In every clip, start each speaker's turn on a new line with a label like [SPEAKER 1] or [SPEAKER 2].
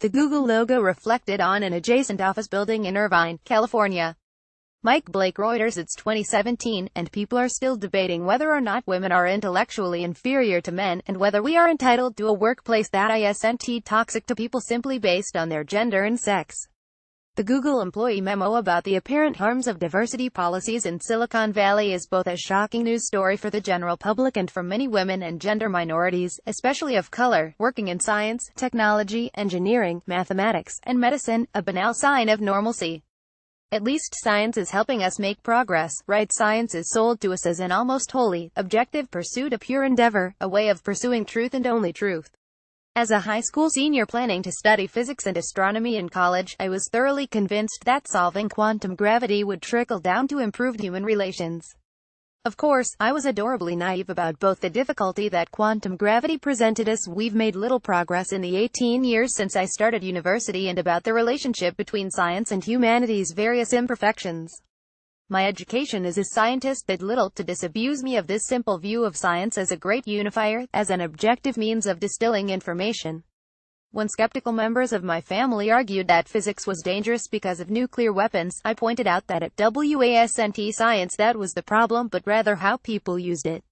[SPEAKER 1] The Google logo reflected on an adjacent office building in Irvine, California. Mike Blake, Reuters. It's 2017, and people are still debating whether or not women are intellectually inferior to men, and whether we are entitled to a workplace that isn't toxic to people simply based on their gender and sex. The Google employee memo about the apparent harms of diversity policies in Silicon Valley is both a shocking news story for the general public and for many women and gender minorities, especially of color, working in science, technology, engineering, mathematics, and medicine, a banal sign of normalcy. At least science is helping us make progress, right? Science is sold to us as an almost holy, objective pursuit, a pure endeavor, a way of pursuing truth and only truth. As a high school senior planning to study physics and astronomy in college, I was thoroughly convinced that solving quantum gravity would trickle down to improved human relations. Of course, I was adorably naive about both the difficulty that quantum gravity presented us. We've made little progress in the 18 years since I started university, and about the relationship between science and humanity's various imperfections. My education as a scientist did little to disabuse me of this simple view of science as a great unifier, as an objective means of distilling information. When skeptical members of my family argued that physics was dangerous because of nuclear weapons, I pointed out that it wasn't science that was the problem, but rather how people used it.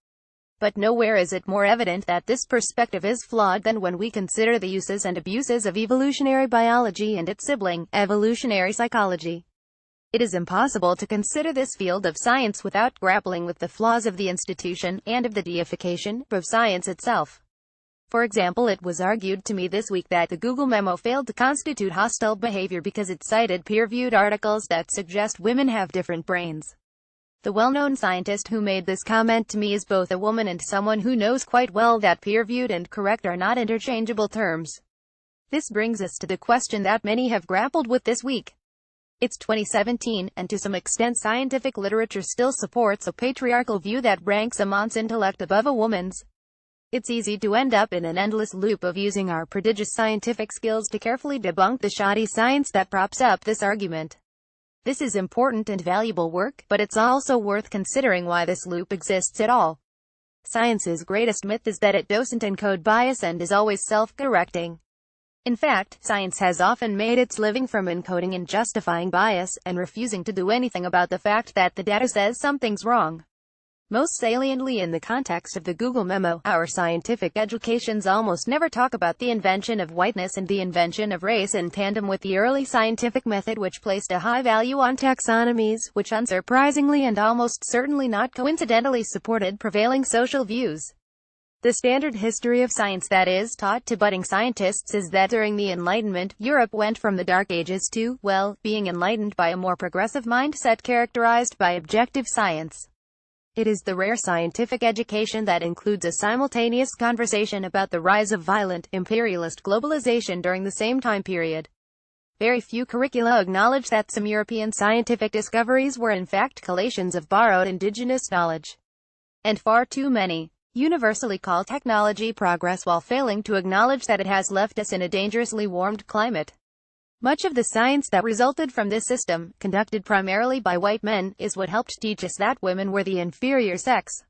[SPEAKER 1] But nowhere is it more evident that this perspective is flawed than when we consider the uses and abuses of evolutionary biology and its sibling, evolutionary psychology. It is impossible to consider this field of science without grappling with the flaws of the institution, and of the deification of science itself. For example, it was argued to me this week that the Google memo failed to constitute hostile behavior because it cited peer-reviewed articles that suggest women have different brains. The well-known scientist who made this comment to me is both a woman and someone who knows quite well that peer-reviewed and correct are not interchangeable terms. This brings us to the question that many have grappled with this week. It's 2017, and to some extent scientific literature still supports a patriarchal view that ranks a man's intellect above a woman's. It's easy to end up in an endless loop of using our prodigious scientific skills to carefully debunk the shoddy science that props up this argument. This is important and valuable work, but it's also worth considering why this loop exists at all. Science's greatest myth is that it doesn't encode bias and is always self-correcting. In fact, science has often made its living from encoding and justifying bias, and refusing to do anything about the fact that the data says something's wrong. Most saliently in the context of the Google memo, our scientific educations almost never talk about the invention of whiteness and the invention of race in tandem with the early scientific method, which placed a high value on taxonomies, which unsurprisingly and almost certainly not coincidentally supported prevailing social views. The standard history of science that is taught to budding scientists is that during the Enlightenment, Europe went from the Dark Ages to, well, being enlightened by a more progressive mindset characterized by objective science. It is the rare scientific education that includes a simultaneous conversation about the rise of violent, imperialist globalization during the same time period. Very few curricula acknowledge that some European scientific discoveries were in fact collations of borrowed indigenous knowledge. And far too many universally call technology progress while failing to acknowledge that it has left us in a dangerously warmed climate. Much of the science that resulted from this system, conducted primarily by white men, is what helped teach us that women were the inferior sex.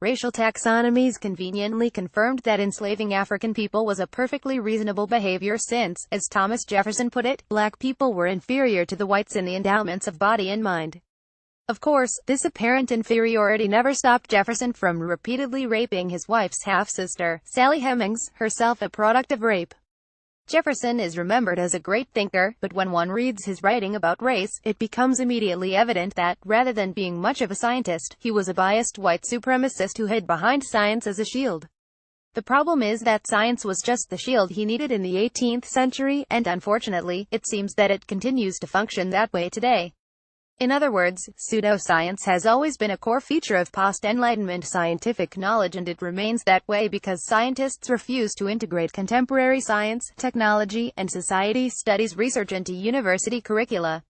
[SPEAKER 1] Racial taxonomies conveniently confirmed that enslaving African people was a perfectly reasonable behavior since, as Thomas Jefferson put it, black people were inferior to the whites in the endowments of body and mind. Of course, this apparent inferiority never stopped Jefferson from repeatedly raping his wife's half-sister, Sally Hemings, herself a product of rape. Jefferson is remembered as a great thinker, but when one reads his writing about race, it becomes immediately evident that, rather than being much of a scientist, he was a biased white supremacist who hid behind science as a shield. The problem is that science was just the shield he needed in the 18th century, and unfortunately, it seems that it continues to function that way today. In other words, pseudoscience has always been a core feature of post-Enlightenment scientific knowledge, and it remains that way because scientists refuse to integrate contemporary science, technology, and society studies research into university curricula.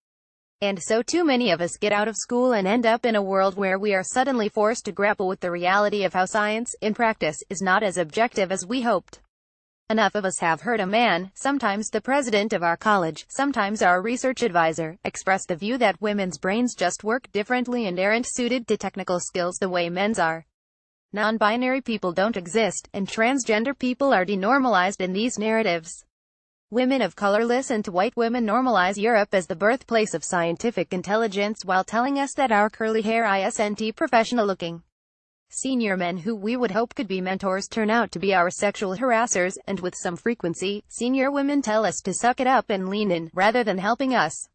[SPEAKER 1] And so too many of us get out of school and end up in a world where we are suddenly forced to grapple with the reality of how science, in practice, is not as objective as we hoped. Enough of us have heard a man, sometimes the president of our college, sometimes our research advisor, express the view that women's brains just work differently and aren't suited to technical skills the way men's are. Non-binary people don't exist, and transgender people are denormalized in these narratives. Women of color listen to white women normalize Europe as the birthplace of scientific intelligence while telling us that our curly hair isn't professional-looking senior men who we would hope could be mentors turn out to be our sexual harassers, and with some frequency, senior women tell us to suck it up and lean in, rather than helping us.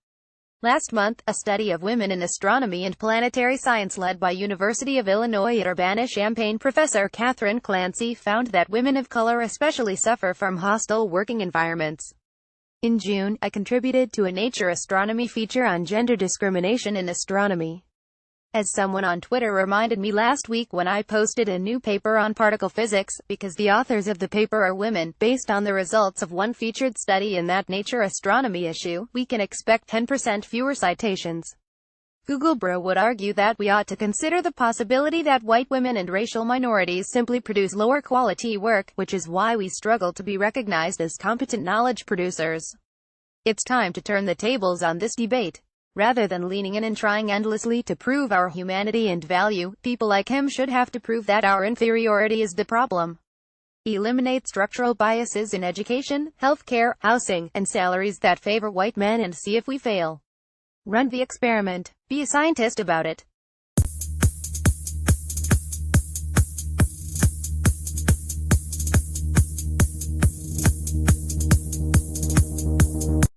[SPEAKER 1] Last month, a study of women in astronomy and planetary science led by University of Illinois at Urbana-Champaign professor Catherine Clancy found that women of color especially suffer from hostile working environments. In June, I contributed to a Nature Astronomy feature on gender discrimination in astronomy. As someone on Twitter reminded me last week when I posted a new paper on particle physics, because the authors of the paper are women, based on the results of one featured study in that Nature Astronomy issue, we can expect 10% fewer citations. Google Bro would argue that we ought to consider the possibility that white women and racial minorities simply produce lower quality work, which is why we struggle to be recognized as competent knowledge producers. It's time to turn the tables on this debate. Rather than leaning in and trying endlessly to prove our humanity and value, people like him should have to prove that our inferiority is the problem. Eliminate structural biases in education, healthcare, housing, and salaries that favor white men and see if we fail. Run the experiment. Be a scientist about it.